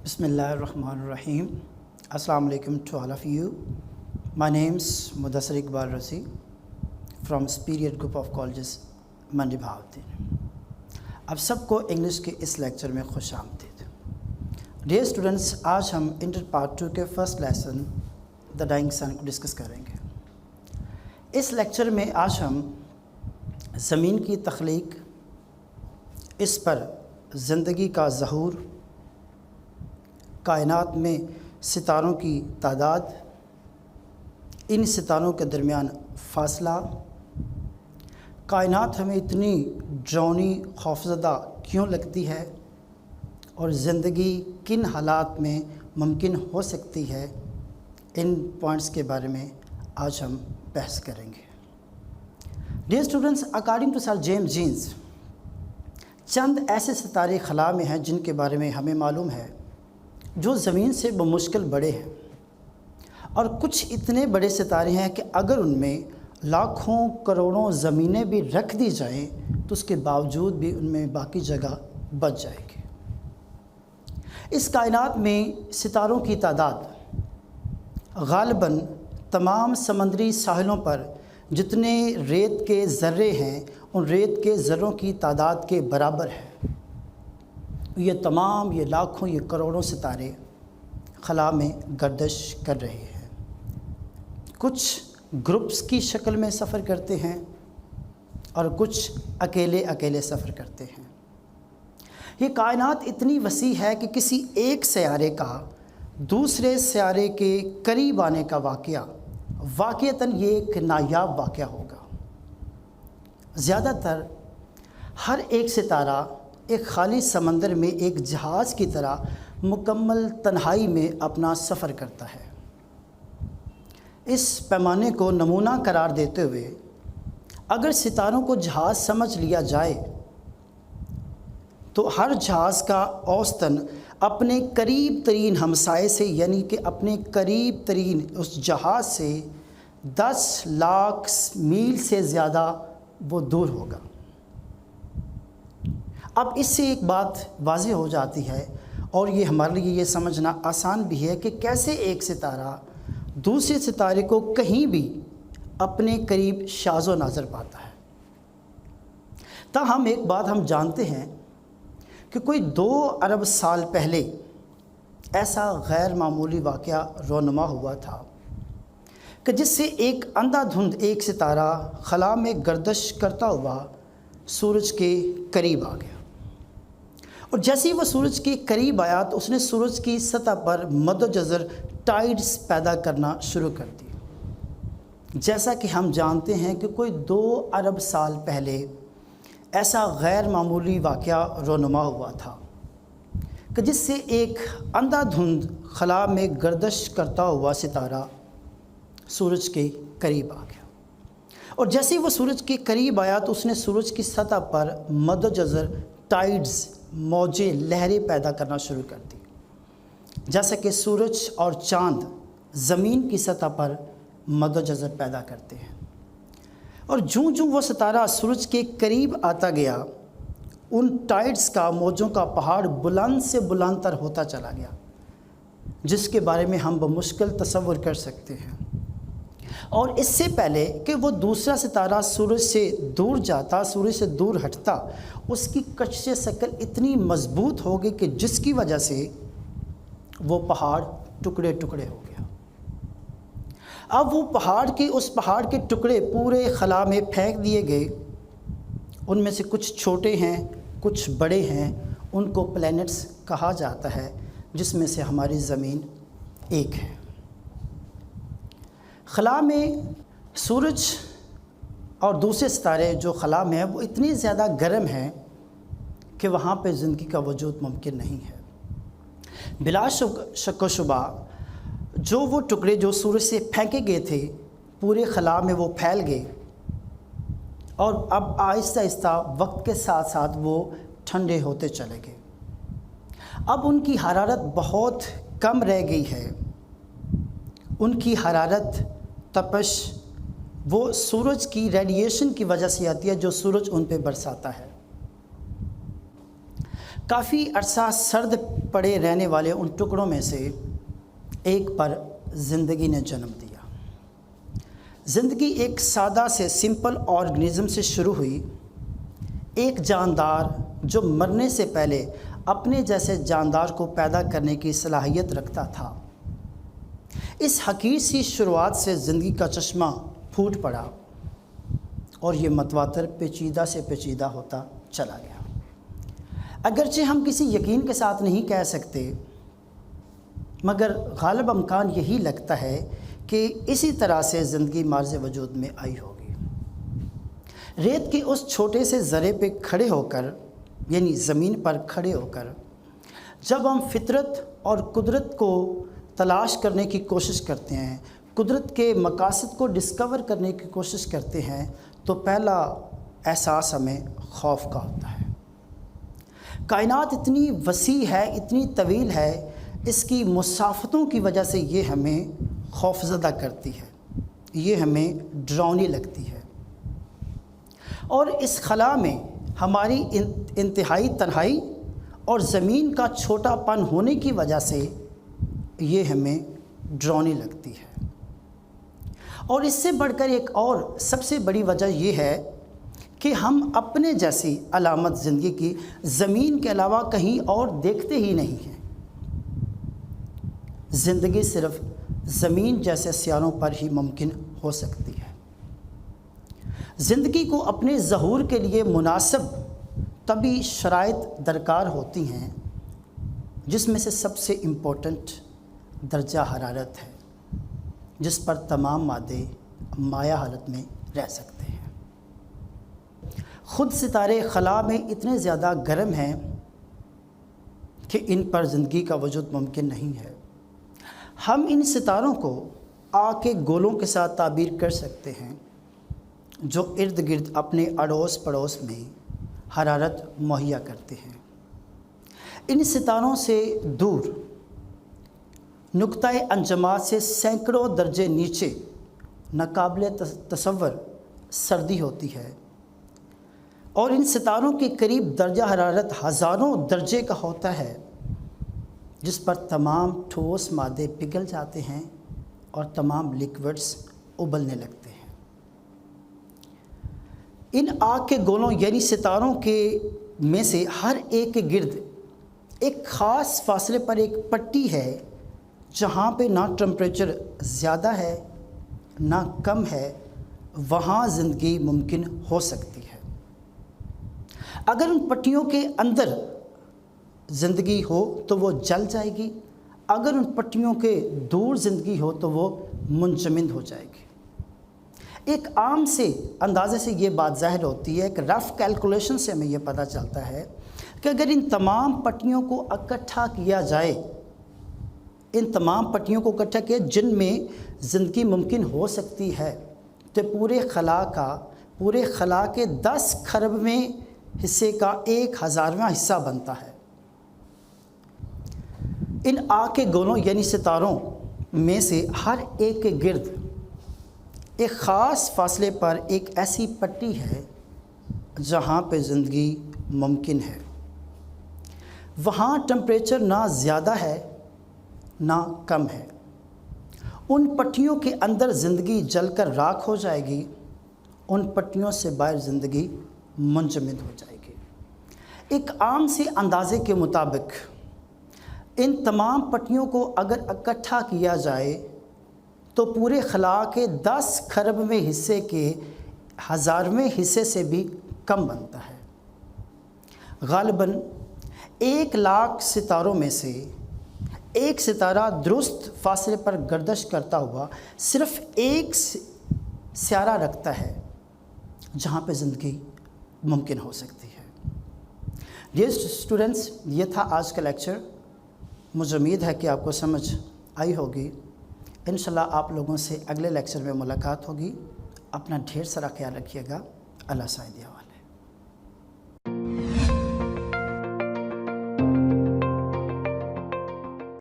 Bismillahirrahmanirrahim. Assalamu alaikum to all of you. My name's Mudassir Iqbal Razi from Superior Group of Colleges मंडी भावदीन। आप सबको English के इस lecture में खुश आमदीद। डियर स्टूडेंट्स, आज हम इंटर पार्ट 2 के फर्स्ट लेसन द डाइंग सन को डिस्कस करेंगे। इस लेक्चर में आज हम ज़मीन की तख्लीक, इस पर ज़िंदगी का ज़हूर, कायनात में सितारों की तादाद, इन सितारों के दरमियान फ़ासला, कायनात हमें इतनी डरावनी खौफज़दा क्यों लगती है और ज़िंदगी किन हालात में मुमकिन हो सकती है, इन पॉइंट्स के बारे में आज हम बहस करेंगे। Dear students, according to sir James Jeans, चंद ऐसे सितारे खला में हैं जिनके बारे में हमें मालूम है जो ज़मीन से बमुश्किल बड़े हैं, और कुछ इतने बड़े सितारे हैं कि अगर उनमें लाखों करोड़ों ज़मीनें भी रख दी जाएं तो उसके बावजूद भी उनमें बाकी जगह बच जाएगी। इस कायनात में सितारों की तादाद गालिबन तमाम समंदरी साहिलों पर जितने रेत के ज़र्रे हैं, उन रेत के ज़र्रों की तादाद के बराबर है। ये तमाम, ये लाखों, ये करोड़ों सितारे खला में गर्दिश कर रहे हैं। कुछ ग्रुप्स की शक्ल में सफ़र करते हैं और कुछ अकेले अकेले सफ़र करते हैं। ये कायनात इतनी वसी है कि किसी एक सैयारे का दूसरे सैयारे के करीब आने का वाक़ियतन ये एक नायाब वाक़या होगा। ज़्यादातर हर एक सितारा एक खाली समंदर में एक जहाज़ की तरह मुकम्मल तन्हाई में अपना सफ़र करता है। इस पैमाने को नमूना करार देते हुए अगर सितारों को जहाज़ समझ लिया जाए तो हर जहाज़ का औसतन अपने करीब तरीन हमसाये से, यानी कि अपने करीब तरीन उस जहाज़ से 10 लाख मील से ज़्यादा वो दूर होगा। अब इससे एक बात वाज़ेह हो जाती है, और ये हमारे लिए ये समझना आसान भी है कि कैसे एक सितारा दूसरे सितारे को कहीं भी अपने करीब शाज़ो नाज़र पाता है। ताहम एक बात हम जानते हैं कि कोई 2 अरब साल पहले ऐसा गैर मामूली वाक़या रोनुमा हुआ था कि जिससे एक अंधाधुंध एक सितारा खला में गर्दिश करता हुआ सूरज के करीब आ गया, और जैसे ही वह सूरज के करीब आया तो उसने सूरज की सतह पर मद्दोजज़र टाइड्स पैदा करना शुरू कर दी। जैसा कि हम जानते हैं कि कोई 2 अरब साल पहले ऐसा गैर मामूली वाक़या रोनुमा हुआ था कि जिससे एक अंधाधुंध खला में गर्दिश करता हुआ सितारा सूरज के करीब आ गया, और जैसे ही वो सूरज के करीब आया तो उसने सूरज की सतह पर मद्दोजज़र टाइड्स, मौजें, लहरें पैदा करना शुरू कर दी। जैसा कि सूरज और चाँद ज़मीन की सतह पर मद्दोजज़र पैदा करते हैं, और जूँ जूँ वो सितारा सूरज के करीब आता गया, उन टाइड्स का, मौजों का पहाड़ बुलंद से बुलंद तर होता चला गया, जिसके बारे में हम बमुश्किल तसव्वुर कर सकते हैं। और इससे पहले कि वो दूसरा सितारा सूरज से दूर जाता, सूरज से दूर हटता, उसकी कशिश शक्ल इतनी मजबूत हो गई कि जिसकी वजह से वो पहाड़ टुकड़े टुकड़े हो गया। अब वो उस पहाड़ के टुकड़े पूरे खला में फेंक दिए गए। उनमें से कुछ छोटे हैं, कुछ बड़े हैं, उनको प्लैनेट्स कहा जाता है, जिसमें से हमारी ज़मीन एक है। खला में सूरज और दूसरे सितारे जो खला में है वो इतनी ज़्यादा गर्म हैं कि वहाँ पे ज़िंदगी का वजूद मुमकिन नहीं है। बिला शक व शुबा जो वो टुकड़े जो सूरज से फेंके गए थे पूरे खला में वो फैल गए, और अब आहिस्ता आहिस्ता वक्त के साथ साथ वो ठंडे होते चले गए। अब उनकी हरारत बहुत कम रह गई है। उनकी हरारत, तपश वो सूरज की रेडिएशन की वजह से आती है जो सूरज उन पे बरसाता है। کافی عرصہ سرد پڑے رہنے والے ان ٹکڑوں میں سے ایک پر زندگی نے جنم دیا۔ زندگی ایک سادہ سے سمپل آرگنزم سے شروع ہوئی، ایک جاندار جو مرنے سے پہلے اپنے جیسے جاندار کو پیدا کرنے کی صلاحیت رکھتا تھا۔ اس حقیر سی شروعات سے زندگی کا چشمہ پھوٹ پڑا اور یہ متواتر پیچیدہ سے پیچیدہ ہوتا چلا گیا۔ اگرچہ ہم کسی یقین کے ساتھ نہیں کہہ سکتے، مگر غالب امکان یہی لگتا ہے کہ اسی طرح سے زندگی مارز وجود میں آئی ہوگی۔ ریت کے اس چھوٹے سے ذرے پہ کھڑے ہو کر، یعنی زمین پر کھڑے ہو کر، جب ہم فطرت اور قدرت کو تلاش کرنے کی کوشش کرتے ہیں، قدرت کے مقاصد کو ڈسکور کرنے کی کوشش کرتے ہیں، تو پہلا احساس ہمیں خوف کا ہوتا ہے۔ کائنات اتنی وسیع ہے، اتنی طویل ہے، اس کی مسافتوں کی وجہ سے یہ ہمیں خوفزدہ کرتی ہے، یہ ہمیں ڈراؤنی لگتی ہے، اور اس خلا میں ہماری انتہائی تنہائی اور زمین کا چھوٹا پن ہونے کی وجہ سے یہ ہمیں ڈراؤنی لگتی ہے۔ اور اس سے بڑھ کر ایک اور سب سے بڑی وجہ یہ ہے کہ ہم اپنے جیسی علامت زندگی کی زمین کے علاوہ کہیں اور دیکھتے ہی نہیں ہیں۔ زندگی صرف زمین جیسے سیاروں پر ہی ممکن ہو سکتی ہے۔ زندگی کو اپنے ظہور کے لیے مناسب طبعی شرائط درکار ہوتی ہیں، جس میں سے سب سے امپورٹنٹ درجہ حرارت ہے، جس پر تمام مادے مائع حالت میں رہ سکتے ہیں۔ خود ستارے خلا میں اتنے زیادہ گرم ہیں کہ ان پر زندگی کا وجود ممکن نہیں ہے۔ ہم ان ستاروں کو آگ کے گولوں کے ساتھ تعبیر کر سکتے ہیں، جو ارد گرد اپنے اڑوس پڑوس میں حرارت مہیا کرتے ہیں۔ ان ستاروں سے دور نقطۂ انجماد سے سینکڑوں درجے نیچے ناقابل تصور سردی ہوتی ہے، اور ان ستاروں کے قریب درجہ حرارت ہزاروں درجے کا ہوتا ہے، جس پر تمام ٹھوس مادے پگھل جاتے ہیں اور تمام لیکوڈز ابلنے لگتے ہیں۔ ان آگ کے گولوں یعنی ستاروں کے میں سے ہر ایک کے گرد ایک خاص فاصلے پر ایک پٹی ہے، جہاں پہ نہ ٹمپریچر زیادہ ہے نہ کم ہے، وہاں زندگی ممکن ہو سکتی ہے۔ اگر ان پٹیوں کے اندر زندگی ہو تو وہ جل جائے گی، اگر ان پٹیوں کے دور زندگی ہو تو وہ منجمد ہو جائے گی۔ ایک عام سے اندازے سے یہ بات ظاہر ہوتی ہے، ایک رف کیلکولیشن سے ہمیں یہ پتہ چلتا ہے کہ اگر ان تمام پٹیوں کو اکٹھا کیا جائے، ان تمام پٹیوں کو اکٹھا کیا جن میں زندگی ممکن ہو سکتی ہے، تو پورے خلا کے 10 کھربویں حصے کا 1,000واں حصہ بنتا ہے۔ ان آگ کے گولوں یعنی ستاروں میں سے ہر ایک کے گرد ایک خاص فاصلے پر ایک ایسی پٹی ہے جہاں پہ زندگی ممکن ہے۔ وہاں ٹمپریچر نہ زیادہ ہے نہ کم ہے۔ ان پٹیوں کے اندر زندگی جل کر راکھ ہو جائے گی، ان پٹیوں سے باہر زندگی منجمد ہو جائے گی۔ ایک عام سے اندازے کے مطابق ان تمام پٹیوں کو اگر اکٹھا کیا جائے تو پورے خلا کے 10 کھربویں حصے کے 1000ویں حصے سے بھی کم بنتا ہے۔ غالباً 1,00,000 ستاروں میں سے ایک ستارہ درست فاصلے پر گردش کرتا ہوا صرف ایک سیارہ رکھتا ہے جہاں پہ زندگی ممکن ہو سکتی ہے۔ ڈیئر اسٹوڈنٹس، یہ تھا آج کا لیکچر۔ مجھے امید ہے کہ آپ کو سمجھ آئی ہوگی۔ انشاءاللہ آپ لوگوں سے اگلے لیکچر میں ملاقات ہوگی۔ اپنا ڈھیر سارا خیال رکھیے گا۔ اللہ سائے دیوال۔